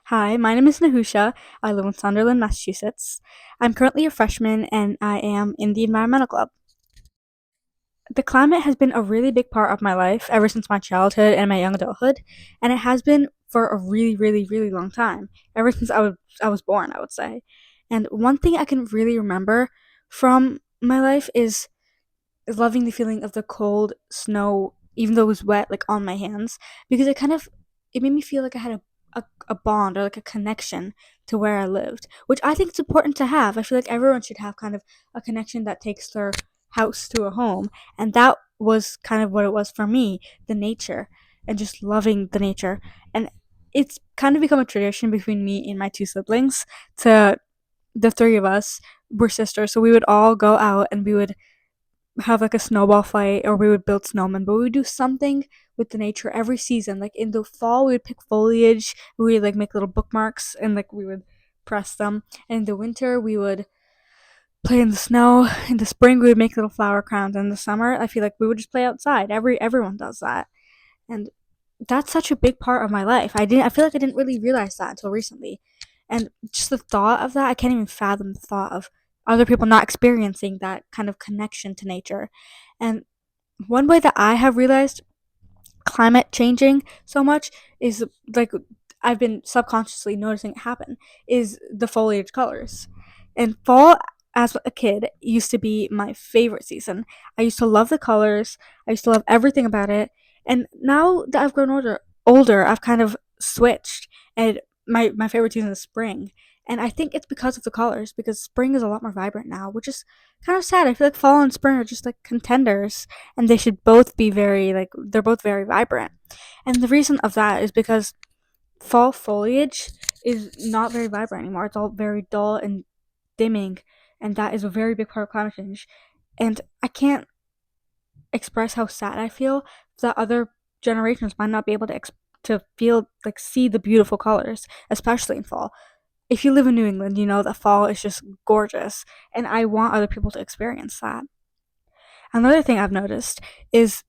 Hi, my name is Nahusha. I live in Sunderland, Massachusetts. I'm currently a freshman and I am in the environmental club. The climate has been a really big part of my life ever since my childhood and my young adulthood, and it has been for a really, really, really long time. Ever since I was born, I would say. And one thing I can really remember from my life is loving the feeling of the cold snow, even though it was wet, like on my hands, because it made me feel like I had a bond or like a connection to where I lived, which I think is important to have. I feel like everyone should have kind of a connection that takes their house to a home, and that was kind of what it was for me, the nature, and just loving the nature. And it's kind of become a tradition between me and my two siblings to the three of us were sisters, so we would all go out and we would have like a snowball fight or we would build snowmen, but we would do something with the nature every season. Like in the fall we would pick foliage, we would like make little bookmarks and like we would press them. And in the winter we would play in the snow. In the spring we would make little flower crowns. In the summer I feel like we would just play outside. Everyone does that. And that's such a big part of my life. I feel like I didn't really realize that until recently. And just the thought of that, I can't even fathom the thought of other people not experiencing that kind of connection to nature. And one way that I have realized climate changing so much is like I've been subconsciously noticing it happen is the foliage colors. And fall as a kid used to be my favorite season. I used to love the colors. I used to love everything about it. And now that I've grown older, I've kind of switched and my favorite season is spring. And I think it's because of the colors because spring is a lot more vibrant now, which is kind of sad. I feel like fall and spring are just like contenders and they should both be very like they're both very vibrant. And the reason of that is because fall foliage is not very vibrant anymore. It's all very dull and dimming, and that is a very big part of climate change. And I can't express how sad I feel that other generations might not be able to feel like see the beautiful colors, especially in fall. If you live in New England, you know that fall is just gorgeous, and I want other people to experience that. Another thing I've noticed is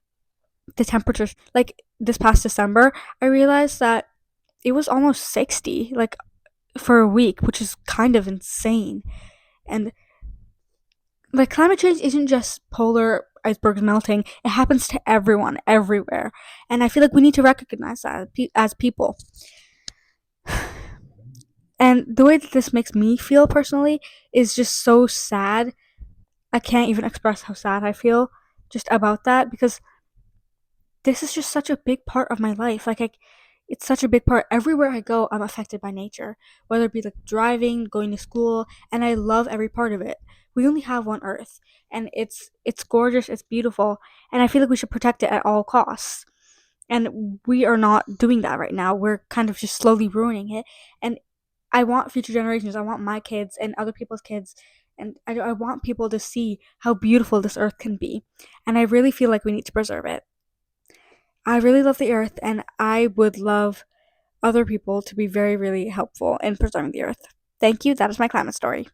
the temperatures. Like this past December, I realized that it was almost 60, like for a week, which is kind of insane. And like climate change isn't just polar icebergs melting, it happens to everyone, everywhere. And I feel like we need to recognize that as people. And the way that this makes me feel personally is just so sad. I can't even express how sad I feel just about that because this is just such a big part of my life. It's such a big part. Everywhere I go, I'm affected by nature, whether it be like driving, going to school, and I love every part of it. We only have one Earth, and it's gorgeous, it's beautiful, and I feel like we should protect it at all costs. And we are not doing that right now. We're kind of just slowly ruining it. And I want future generations. I want my kids and other people's kids. And I want people to see how beautiful this earth can be. And I really feel like we need to preserve it. I really love the earth, and I would love other people to be very, really helpful in preserving the earth. Thank you. That is my climate story.